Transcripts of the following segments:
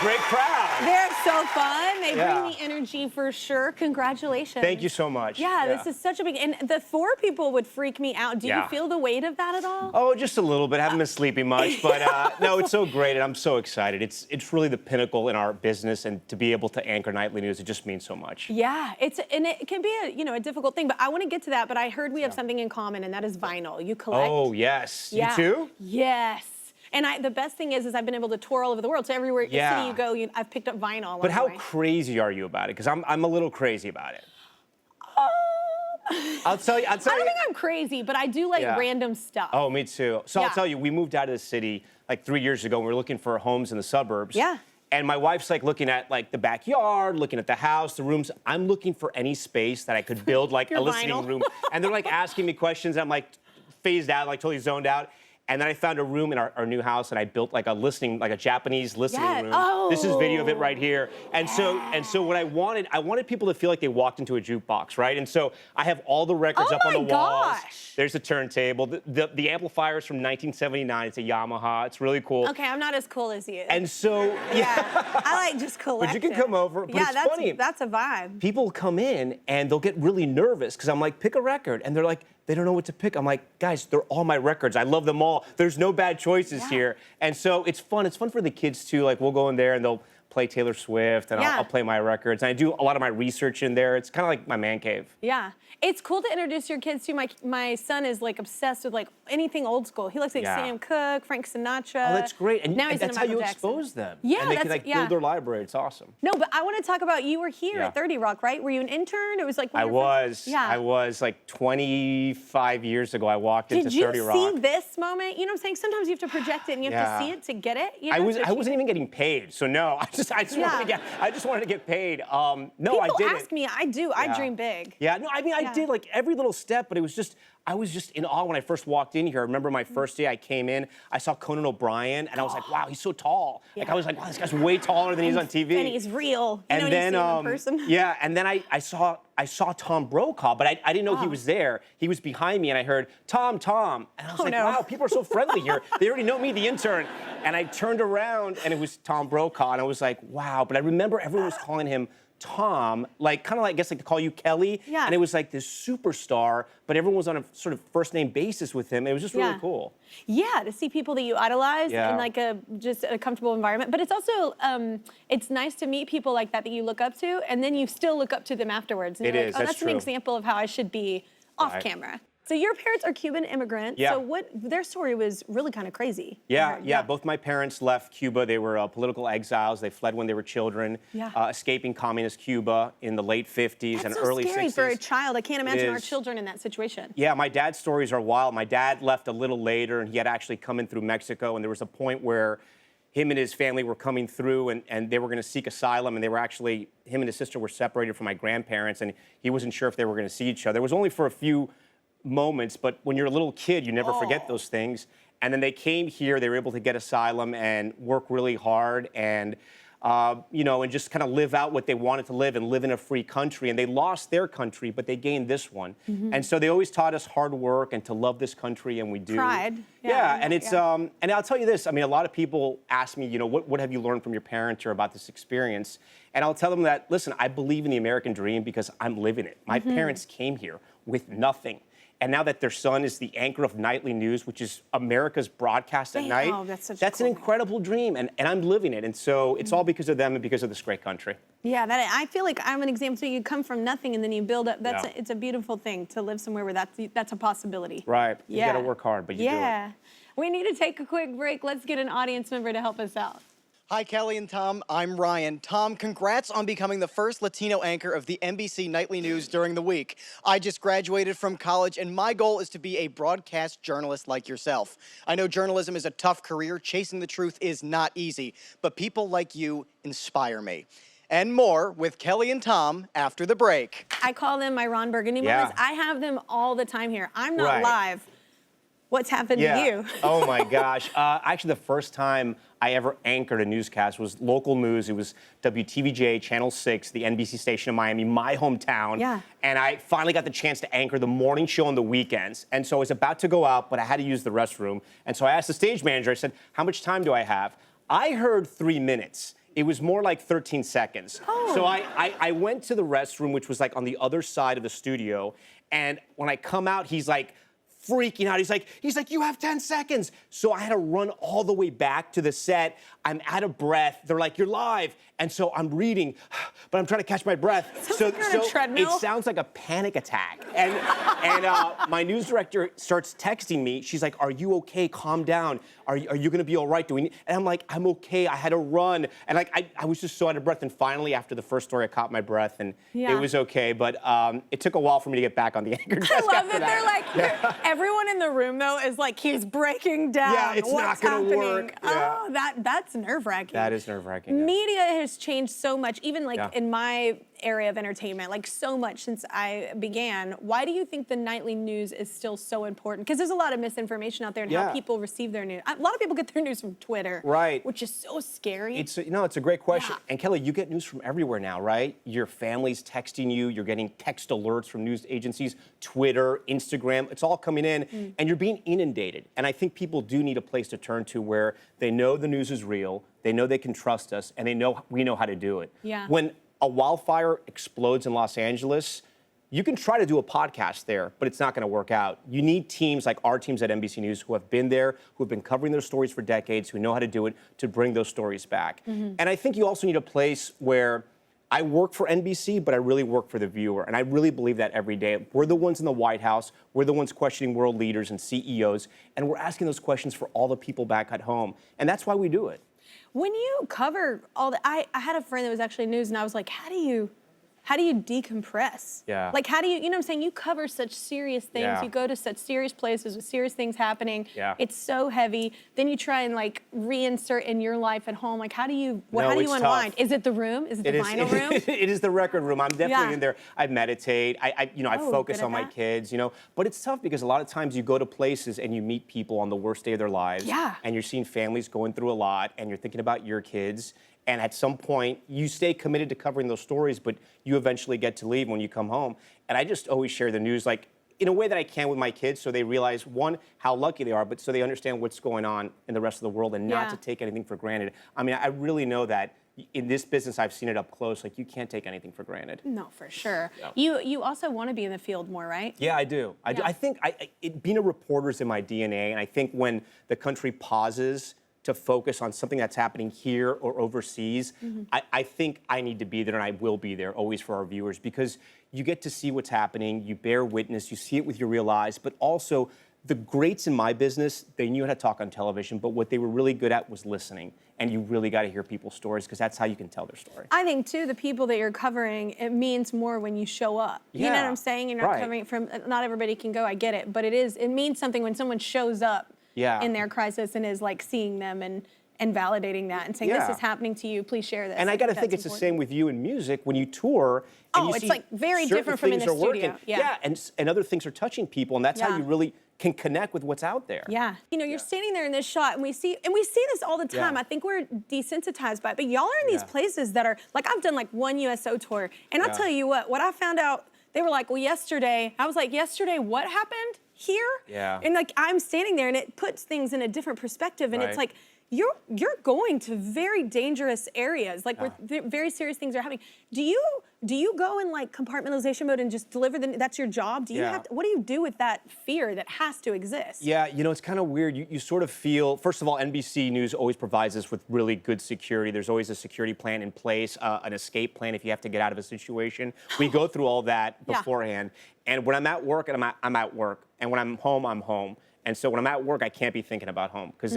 great crowd. They're so fun. They bring the energy for sure. Congratulations. Thank you so much. Yeah, this is such a big, and the 4 people would freak me out. Do you feel the weight of that at all? Oh, just a little bit. I haven't been sleeping much, but no, it's so great, and I'm so excited. It's really the pinnacle in our business, and to be able to anchor nightly news, it just means so much. Yeah, and it can be a difficult thing, but I want to get to that. But I heard we have something in common, and that is vinyl. You collect. Oh yes, yeah. You too? Yes. And the best thing is I've been able to tour all over the world. So everywhere city you go, I've picked up vinyl. But how crazy are you about it? Because I'm a little crazy about it. I'll tell you. I don't think I'm crazy, but I do like random stuff. Oh, me too. So I'll tell you, we moved out of the city like 3 years ago. And we were looking for homes in the suburbs. Yeah. And my wife's like looking at like the backyard, looking at the house, the rooms. I'm looking for any space that I could build like a listening room. And they're like asking me questions. I'm like phased out, like totally zoned out. And then I found a room in our new house, and I built like a Japanese listening room. Oh. This is video of it right here. And so what I wanted people to feel like they walked into a jukebox, right? And so I have all the records up on the walls. There's the turntable. The amplifier's from 1979. It's a Yamaha. It's really cool. Okay, I'm not as cool as you. And so I like just collecting. But you can come over. But it's funny. That's a vibe. People come in and they'll get really nervous because I'm like, pick a record, and they're like, they don't know what to pick. I'm like, guys, they're all my records. I love them all. There's no bad choices here. And so it's fun. It's fun for the kids too. Like we'll go in there and they'll play Taylor Swift, and I'll play my records. And I do a lot of my research in there. It's kind of like my man cave. Yeah. It's cool to introduce your kids to. My son is like obsessed with like anything old school. He likes like Sam Cooke, Frank Sinatra. Oh, that's great. And now he's that's how you expose them. Yeah, and they can like build their library. It's awesome. No, but I want to talk about, you were here at 30 Rock, right? Were you an intern? It was like I was like 25 years ago. I walked into 30 Rock. Did you see this moment? You know what I'm saying? Sometimes you have to project it and you have to see it to get it. You know? I wasn't even getting paid, so no. I just wanted to get paid. No, I didn't. People ask me. I do. I dream big. Yeah. No, I mean I did like every little step, but it was just. I was just in awe when I first walked in here. I remember my first day I came in, I saw Conan O'Brien, and I was like, wow, he's so tall. Like I was like, wow, this guy's way taller than he's on TV. And he's real. You know, when you see him in person. Yeah, and then I saw Tom Brokaw, but I didn't know he was there. He was behind me, and I heard, Tom. And I was like, wow, people are so friendly here. They already know me, the intern. And I turned around, and it was Tom Brokaw, and I was like, wow. But I remember everyone was calling him Tom, like kind of like, I guess like to call you Kelly. Yeah. And it was like this superstar, but everyone was on a sort of first name basis with him. It was just really cool. Yeah, to see people that you idolize in like just a comfortable environment. But it's also, it's nice to meet people like that you look up to, and then you still look up to them afterwards. And you're like, oh, that's an example of how I should be off camera. So your parents are Cuban immigrants. Yeah. So their story was really kind of crazy. Yeah. Both my parents left Cuba. They were political exiles. They fled when they were children, escaping communist Cuba in the late 50s and early 60s. That's so scary for a child. I can't imagine our children in that situation. Yeah, my dad's stories are wild. My dad left a little later, and he had actually come in through Mexico, and there was a point where him and his family were coming through, and they were going to seek asylum, and they were actually, him and his sister were separated from my grandparents, and he wasn't sure if they were going to see each other. It was only for a few moments, but when you're a little kid, you never forget those things. And then they came here, they were able to get asylum and work really hard and, and just kind of live out what they wanted to live and live in a free country. And they lost their country, but they gained this one. And so they always taught us hard work and to love this country, and we do. Pride. And it's, and I'll tell you this, I mean, a lot of people ask me, what have you learned from your parents or about this experience? And I'll tell them that, listen, I believe in the American dream because I'm living it. My parents came here with nothing. And now that their son is the anchor of nightly news, which is America's broadcast at night, that's an incredible dream, and I'm living it. And so it's all because of them and because of this great country. Yeah, I feel like I'm an example. So you come from nothing and then you build up. It's a beautiful thing to live somewhere where that's a possibility. Right. You got to work hard, but you do it. We need to take a quick break. Let's get an audience member to help us out. Hi, Kelly and Tom. I'm Ryan. Tom, congrats on becoming the first Latino anchor of the NBC Nightly News during the week. I just graduated from college, and my goal is to be a broadcast journalist like yourself. I know journalism is a tough career. Chasing the truth is not easy, but people like you inspire me. And more with Kelly and Tom after the break. I call them my Ron Burgundy moments. I have them all the time here. I'm not live. What's happened to you? Oh my gosh. Actually, the first time I ever anchored a newscast was local news. It was WTVJ, Channel 6, the NBC station in Miami, my hometown. Yeah. And I finally got the chance to anchor the morning show on the weekends. And so I was about to go out, but I had to use the restroom. And so I asked the stage manager, I said, how much time do I have? I heard 3 minutes. It was more like 13 seconds. Oh. So I went to the restroom, which was like on the other side of the studio. And when I come out, he's like freaking out. He's like, you have 10 seconds. So I had to run all the way back to the set. I'm out of breath. They're like, you're live. And so I'm reading, but I'm trying to catch my breath. Sounds like you're on a treadmill. It sounds like a panic attack. And my news director starts texting me. She's like, are you okay? Calm down. Are you gonna be all right? And I'm like, I'm okay. I had to run. And like, I was just so out of breath. And finally, after the first story, I caught my breath and it was okay. But it took a while for me to get back on the anchor desk. I love after that. They're like, everyone in the room though is like, he's breaking down. Yeah, it's What's not gonna happening? work. Yeah. Oh, that's nerve-wracking. That is nerve-wracking. Yeah. Media has changed so much, even like in my area of entertainment, like so much since I began. Why do you think the nightly news is still so important? Because there's a lot of misinformation out there and how people receive their news. A lot of people get their news from Twitter, right? Which is so scary. It's a great question. And Kelly, you get news from everywhere now, right? Your family's texting you. You're getting text alerts from news agencies, Twitter, Instagram. It's all coming in, and you're being inundated. And I think people do need a place to turn to where they know the news is real, they know they can trust us, and they know we know how to do it. Yeah. When a wildfire explodes in Los Angeles, you can try to do a podcast there, but it's not going to work out. You need teams like our teams at NBC News who have been there, who have been covering those stories for decades, who know how to do it, to bring those stories back. And I think you also need a place where I work for NBC, but I really work for the viewer. And I really believe that every day. We're the ones in the White House. We're the ones questioning world leaders and CEOs. And we're asking those questions for all the people back at home. And that's why we do it. When you cover all the, I had a friend that was actually news, and I was like, how do you decompress? Yeah. Like, how do you know what I'm saying? You cover such serious things. Yeah. You go to such serious places with serious things happening. Yeah. It's so heavy. Then you try and like reinsert in your life at home. Like, how do you No, how do it's you unwind? tough. Is it the room? Is it the vinyl room? It is the record room. I'm definitely in there. I meditate. I focus good at on my that. kids, But it's tough because a lot of times you go to places and you meet people on the worst day of their lives. Yeah. And you're seeing families going through a lot and you're thinking about your kids. And at some point, you stay committed to covering those stories, but you eventually get to leave when you come home. And I just always share the news, like, in a way that I can with my kids so they realize, one, how lucky they are, but so they understand what's going on in the rest of the world and not to take anything for granted. I mean, I really know that in this business, I've seen it up close. Like, you can't take anything for granted. No, for sure. Yeah. You also want to be in the field more, right? Yeah, I do. I think being a reporter is in my DNA, and I think when the country pauses to focus on something that's happening here or overseas, I think I need to be there, and I will be there always for our viewers, because you get to see what's happening, you bear witness, you see it with your real eyes, but also the greats in my business, they knew how to talk on television, but what they were really good at was listening. And you really got to hear people's stories, because that's how you can tell their story. I think, too, the people that you're covering, it means more when you show up. You know what I'm saying? You're not covering it from, not everybody can go, I get it, but it means something when someone shows up in their crisis and is like seeing them and validating that and saying, this is happening to you, please share this. And I got to think it's the same with you in music when you tour. And you it's see like very different from in the studio. Yeah, and other things are touching people, and that's how you really can connect with what's out there. Yeah. You're standing there in this shot, and we see this all the time. I think we're desensitized by it, but y'all are in these places that are, like, I've done like one USO tour, and I'll tell you what I found out, they were like, well, yesterday, I was like, yesterday, what happened here? Yeah. And like, I'm standing there, and it puts things in a different perspective, and it's like, you're going to very dangerous areas, like where very serious things are happening. Do you go in like compartmentalization mode and just deliver that's your job? Do you have to, what do you do with that fear that has to exist? Yeah, it's kind of weird. You sort of feel, first of all, NBC News always provides us with really good security. There's always a security plan in place, an escape plan if you have to get out of a situation. We go through all that beforehand. And when I'm at work, I'm at work. And when I'm home, I'm home. And so when I'm at work, I can't be thinking about home, because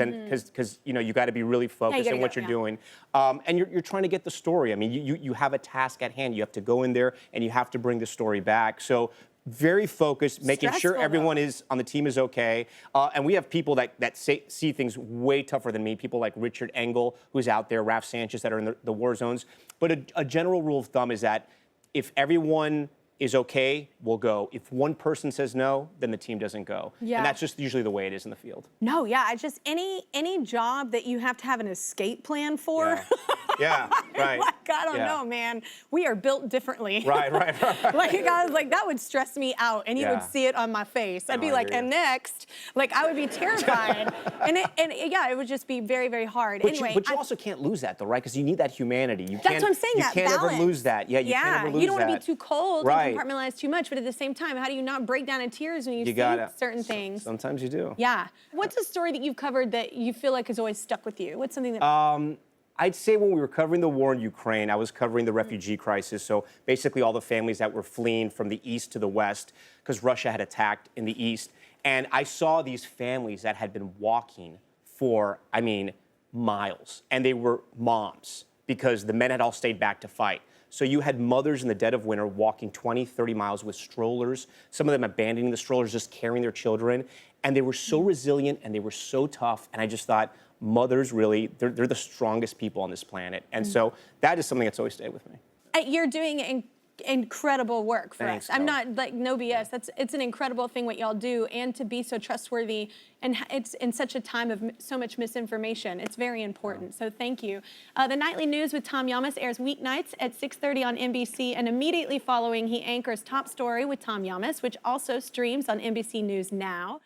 you got to be really focused on what you're doing, and you're trying to get the story. I mean, you have a task at hand. You have to go in there and you have to bring the story back. So very focused, making sure everyone on the team is okay. And we have people that see things way tougher than me. People like Richard Engel, who's out there, Raf Sanchez, that are in the war zones. But a general rule of thumb is that if everyone is okay, we'll go. If one person says no, then the team doesn't go. Yeah. And that's just usually the way it is in the field. No, it's just any job that you have to have an escape plan for. Yeah, right. Like, I don't Yeah. know, man. We are built differently. Right. Like, I was like, that would stress me out, and you would see it on my face. I'd be like, and next, like, I would be terrified, and it would just be very, very hard. But anyway, you also can't lose that, though, right? Because you need that humanity. That's what I'm saying. You that can't balance. ever lose that. Yeah, you can't ever lose that. You don't want to be too cold right. and compartmentalize too much, but at the same time, how do you not break down in tears when you see certain things? Sometimes you do. Yeah. What's a story that you've covered that you feel like has always stuck with you? What's something that? I'd say when we were covering the war in Ukraine, I was covering the refugee crisis. So basically all the families that were fleeing from the east to the west because Russia had attacked in the east. And I saw these families that had been walking for, miles. And they were moms because the men had all stayed back to fight. So you had mothers in the dead of winter walking 20, 30 miles with strollers, some of them abandoning the strollers, just carrying their children. And they were so resilient and they were so tough. And I just thought, mothers really, they're the strongest people on this planet. And so that is something that's always stayed with me. You're doing incredible work for Thanks, us. I'm not like no BS. It's an incredible thing what y'all do, and to be so trustworthy, and it's in such a time of so much misinformation. It's very important. So thank you. The Nightly News with Tom Llamas airs weeknights at 6:30 on NBC, and immediately following, he anchors Top Story with Tom Llamas, which also streams on NBC News Now.